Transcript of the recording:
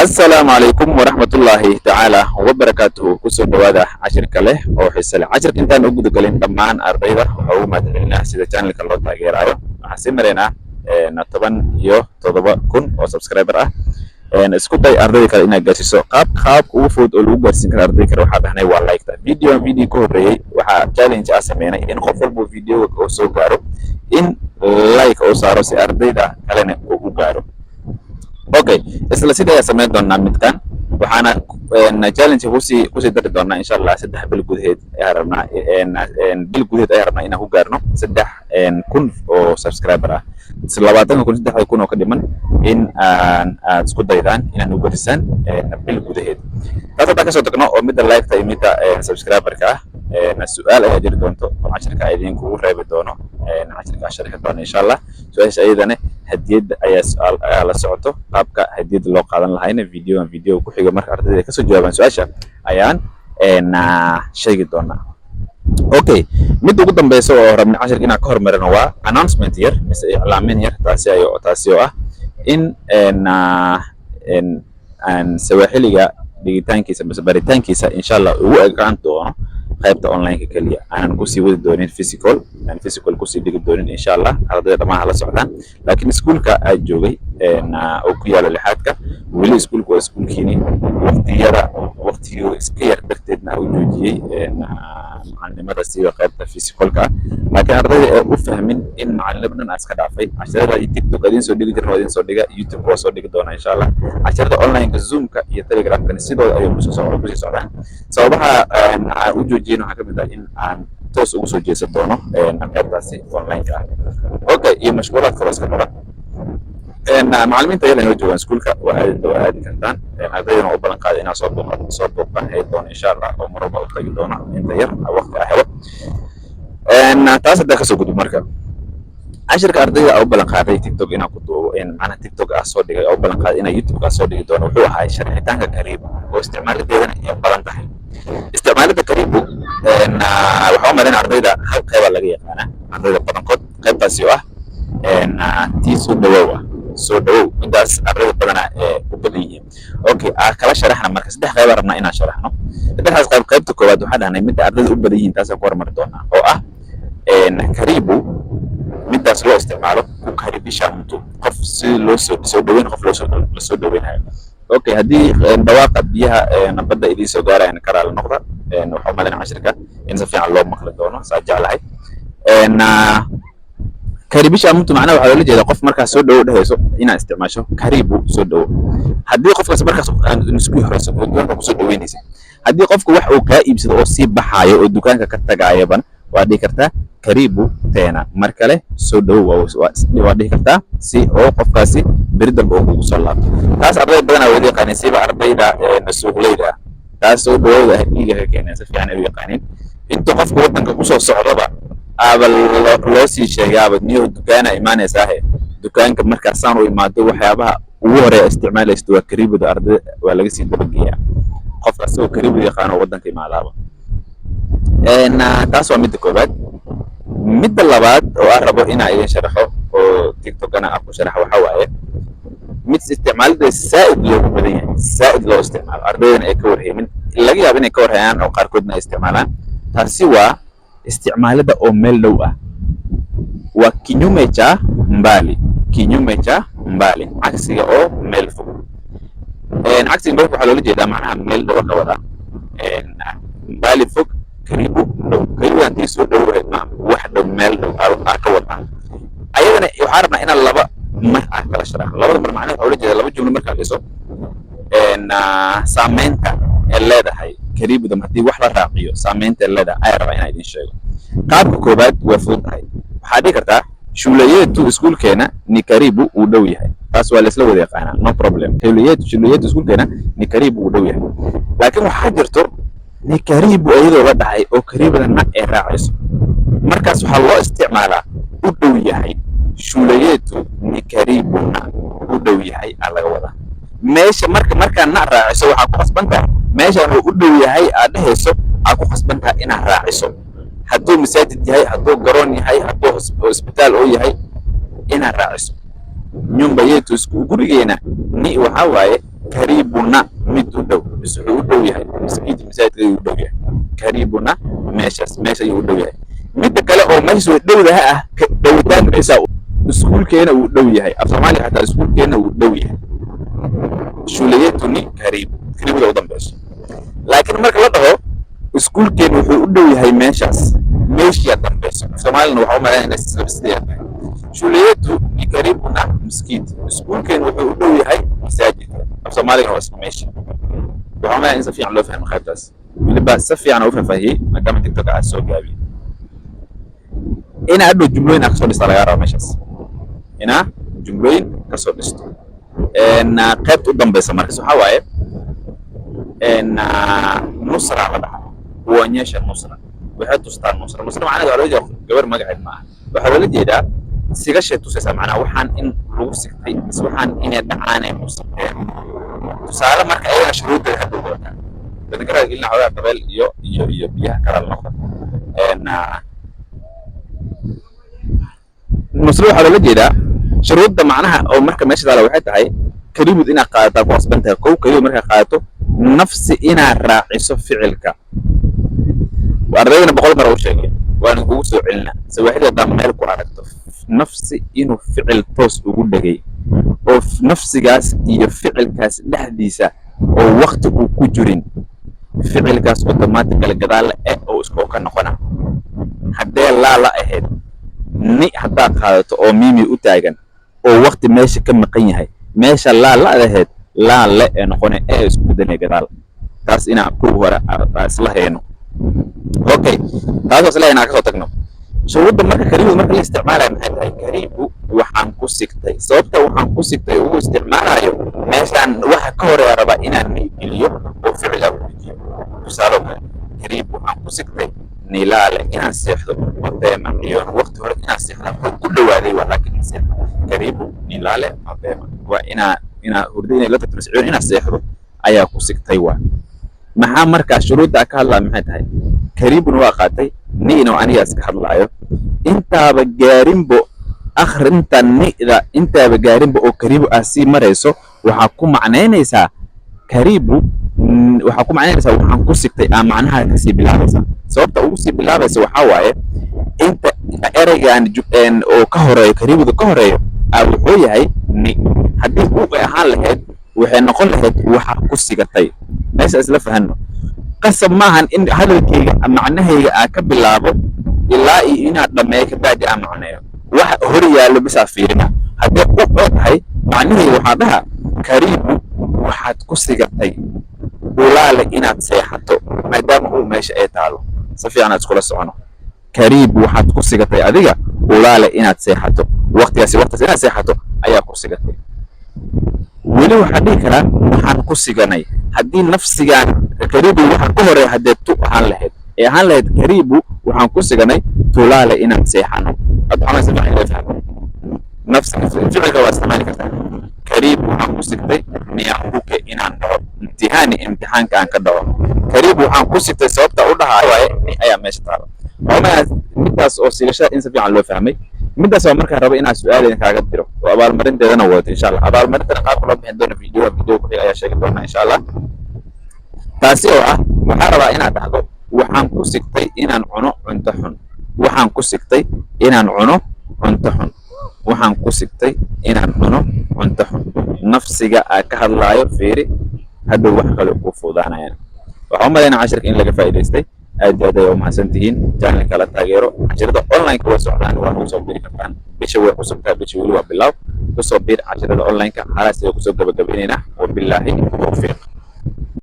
السلام عليكم ورحمة الله تعالى وبركاته كسر دوادا عشر كله أو حسلة عشر كنتان أقول كلين دمان أربعة أو ما تلنا سيدا channel كله تغير أيوه حسيمرنا نطبعا يو تضبط كون أو سبسكرايبر isku day ardayda kale inaad gaarsiiso qaab ugu fudud oo lagu gaarsiin karo ardayda kale waxaa baahnay waa like-ta video ka horreeyay waxaa challenge ah sameynay in qof walba video oo soo gaaro in like oo saaro si ardayda kalena uu u gaaro. Okay, isla sida ayaa sameyn doonaa midkan waxaana challenge kusii dari doonaa insha Allah 3 bil gudaheed ayaa rabnaa inaan ku gaarno 3,000 oo subscriber ah 20,000 oo ka dhiman in aad isku daydaan inaad u gaarsiisaan bil gudaheed. taas hadda ka soo tagno oo midda like-ta iyo midda subscriber-ka su'aal ayaa jiri doonto oo casharka idinku reebi doono casharka sharxi doono insha Allah. su'aasha ayadana hadiyad ayaa la socoto qaabka hadiyad loo qaadan lahayna video ku xiga marka ardayda ka soo jawaabaan su'aasha ayaan sheegi doonaa. Okay, mid ugu dambaysa oo rabnay casharka inaan ka hormarino waa announcement yar mise iclaamin yar taasi oo ah in sawaaxiliga dhigitaankiisa mise baritaankiisa insha Allah ugu ekaan doono qaybta online-ka kaliya aanan ku sii wadi doonin physical ku sii dhigi doonin insha Allah ardayda dhammaan la socdaan. laakiin iskuulka aad joogay oo ku yaala lixaadka weli iskuulku waa iskuulkiini waqtigii iska yar darteedna u joojiyey macallimada sida qaybta physicalka laakiin ardayda ee u fahmin in macallimada iska dhaafay casharada TikTok idin soo dhigi jirno idin soo dhiga YouTube waa soo dhigi doona insha Allah. casharada online-ka Zoom-ka iyo Telegram-ka sidoo ay ku sii socdaan sababaha aan u joojiyeen waxaa ka mid ah in aan toos ugu soo jeesan doono qaybtaasi online-ka ah. Okay, iyo mashquulaad kale iska badan macallimiinta yada inoo joogaan iskuulka waa aadi kartaan ardaydana u ballan qaaday inaa soo booqan ay doono insha Allah oo mar walba u tagi doono inta yar waqti ah helo. taas hadda ka soo gudub marka cashirka ardayda u ballan qaaday TikTok inaa ku duubo macnaha TikTok soo dhigay oo ballan qaaday inaa YouTube soo dhigi doono wuxuu ahaa sharxitaanka Karibu oo isticmaaladeedana ay badan tahay. isticmaalada Karibu waxaa marin ardayda hal qayb laga yaqaana ardayda badankood qaybtaasi oo ah tii soo dhawow midaas ardayda badana u badan yihiin. Okay, kala sharaxna marka 3 qayb rabnaa inaan sharaxno. saddexdaas qaybta koowaad waxaa dhahnay midda ardayda u badan yihiin taas ku hormari doonaa oo ah Karibu midaas loo isticmaalo ku karibisha mtu qof si loo soo dhaweyn qof loo soo dhaweynayo. Okay, haddii dhawaaqa biyaha nabadda idin soo gaarayaan karaal noqda waxaa malan casharka in si fiican loo maqli doono saa jeclahay. karibisha mtu macnaha waxaa loola jeedaa qof markaas soo dhawow dhahayso inaad isticmaasho Karibu soo dhawow. haddii qofkaas markaas isku horeyso dukaanka ku soo dhaweynaysa haddii qofku wax uu kaa iibsado oo sii baxaayo oo dukaanka ka tagaayaban waa dhihi kartaa Karibu teena mar kale soo dhawow waa dhihi kartaa si oo qofkaasi beri dambe uu kugu soo laabto. taas arday badan oo yaqaanay siba ardayda suuqleyda taas soo dhawowda iiga ka keenay si fiican u yaqaaneen inta qofku wadanka ku soo socdaba loo sii sheegaaba niyo dukaana imaanaysaa dukaanka markaas aan u imaado waxyaabaha ugu horeeya isticmaalaysto waa Karibuda ardayda waa laga sii dabageeyaa qofkaas oo Karibu yaqaan oo wadanka imaadaaba. taas waa midda koobaad. midda labaad oo aan rabo inaan idin sharaxo oo TikTok-ana aan ku sharaxo waxaa waaye mid isticmaalada saa'id loogu badan yahay saa'id loo isticmaalo ardaydana ay ka warhaymin laga yaabo inay ka warhayaan oo qaarkoodna ay isticmaalaan. taasi waa isticmaalada oo meel dhow ah waa kinyume cha mbali cagsiga oo meel fog. cagsiga meel fog waxaa loola jeedaa macnaha meel dhow ka wada mbali fog Karibu dhow Karibu haddii soo dhawayd wax dhow meel dhow ka wada ayadana waxaa rabnaa inaan laba mar kala sharaxno. labada mar macnaha waxaa loola jeedaa laba jumlo markaa dhiso saameynta ee leedahay Karibuda haddii wax la raaciyo saameynta leedahay ayaa rabaa inaan idin sheego. qaabka koobaad waa fududahay waxaa dhihi kartaa shule yetu iskuulkeena ni Karibu uu dhow yahay. taas waa la isla wada yaqaanaa no problem. shule yetu iskuulkeena ni Karibu uu dhow yahay. laakiin waxaa jirto ni Karibu iyadoo la dhahay oo Karibuda na ay raacayso markaas waxaa loo isticmaalaa u dhow yahay. shule yetu ni Karibu na u dhow yahay laga wada meesha markaa na raaciso waxaa ku qasbantaa meeshaan uu u dhow yahay aad dhahayso aad ku qasbantaa inaad raaciso. hadduu masaajid yahay hadduu garoon yahay hadduu isbitaal oo yahay inaad raaciso. nyumba yetu gurigeena ni waxaa waaye kariibuna mid u dhow bis wuxuu u dhow yahay masaajidka ayuu u dhow yahay kariibuna meesha ayuu u dhow yahay midda kale oo meesha dhowdaha ah dhowitaankiisa iskuulkeena uu dhow yahay af Soomaaliya xataa iskuulkeena uu dhow yahay shuliyatuni kariibada u dambayso laakiin marka la dhaho iskuulkeena wuxuu u dhow yahay meeshii dambayso Soomaalina waxa u maleynaysaa sidii shuliyatu ni kariibuna miskiid iskuulkeena wuxuu u dhow yahay masaajidka af Soomaaliga waa isku meesha waxa ma in safiican loo fahmo qaybtaas waliba safiican oo fahmay maadaama TikTok aad soo gaabiyo ina adoo jumlooyin ka soo dhista laga rabo meeshaas ina jumlooyin ka soo dhisto qaybta u dambaysa markaas waxa waaye nusra la dhaha kuonyesha nusra waxay tustaan nusra macnaheedu waa loo gabar magaceed ma aha waxa la jeedaa sigashay tusaysaa macnaha waxaan in lagu sigtay mise waxaan inay dhacaan ay musigteen tusaale marka ayaga shuruudda hadda wadataa dadka ilaa xogaa dabeel iyo biyaha kala noqda nusra waxa la jeedaa shuruudda macnaha oo marka meesha taala waxay tahay kaliimad ina qaadato ku asbantahay kow kaliimad marka qaadato nafsi ina raaciso ficilka ardayna boqol mar oo sheegay waan ugu soo celinaa sawaxida dam meel ku aragto nafsi inuu ficil toos ugu dhagay oo nafsigaas iyo ficilkaas dhexdiisa oo waqti uu ku jirin ficilkaas automatically gadaal oo isku ka noqona hadee la ahayd ni hadaa qaadato oo mimi u taagan oo waqti meesha ka maqan yahay meesha la ahayd la noqona isku bedelay gadaal taas ina ku hore isla heeno okay taas la ina ka soo tagno shuruudda marka kariibu marka la isticmaalayo maxay tahay kariibu waxaan ku sigtay sababta waxaan ku sigtay uu isticmaalayo meeshan waxa ka hore raba inaan niyadiyo oo ficil ah tusaale kariibu waxaan ku sigtay nilaale inaan seexdo madeema iyo waqti hore inaan seexdo ku dhawaaday laakiin kariibu nilaale madeema waa ina hurdo inay la tatbiiciyo inaan seexdo ayaa ku sigtay waa maxaa marka shuruudda ka hadlaa maxay tahay kariibuna waa qaatay niina aniga iska hadlaayo intaaba gaarinbo akhrinta niida intaaba gaarinbo oo kariibu asi marayso waxa ku macnaynaysaa kariibu waxa ku macnaynaysaa waxaan ku sigtay macnaha ka sii bilaabaysa sababta ugu sii bilaabaysa waxa waaye inta eraygan oo ka horeeyo kariibuda ka horeeyo wuxuu yahay ni haddii uu ahaan lahayd waxay noqon lahayd waxa ku sigatay meesha isla fahanno qasab maahan in hadalkayga macnahayga ka bilaabo ilaa inaad dhameeyo ka baadi macnayo waxa hor yaalo bisa fiirina haddii uu tahay macnahayga waxa dhaha kariibu waxaad ku sigatay ulaale inaad seexato maadaama uu meesha ay taalo si fiican aad iskula socono kariibu waxaad ku sigatay adiga ulaale inaad seexato waqtigaas inaad seexato ayaa ku sigatay weli waxa dhihi karaa waxaan ku siganay haddii nafsigan kariibu waxa ka hore hadee tu ahaan lahayd kariibu waxaan ku siganay tulaale inaan seexano adxana sameeyay fahmo nafsiga ficilka waa isticmaali kartaa kariibu waxaan ku sigtay niyaanbuke inaan dhaco imtixaanka aan ka dhaco kariibu waxaan ku sigtay sababta u dhahayo ayaa meesha taalo midaas oo sigashada in si fiican loo fahmay midaas waa markaan rabo inaan su'aal kaaga diro oo abaalmarinteedana wadato insha Allah abaalmarintana qaab loo bixin doono video ku xiga ayaa sheegi doona insha Allah taasi oo waxaan rabaa inaad dhahdo waxaan ku sigtay inaan cuno cunto xun waxaan ku sigtay inaan cuno cunto xun waxaan ku sigtay inaan cuno cunto xun nafsiga ka hadlaayo fiiri hadda wax kale ku fuudaanayaan waxaan maleynaa casharka in laga faa'iideystay aad oo mahadsantihiin channelka la taageero casharada online ka socdaan waa ku soo biri kartaan bisha way cusub tahay bisha wali waa bilow ku soo bir casharada online ka xalaas ay ku soo gabagabeynayna wabillahi tawfiiq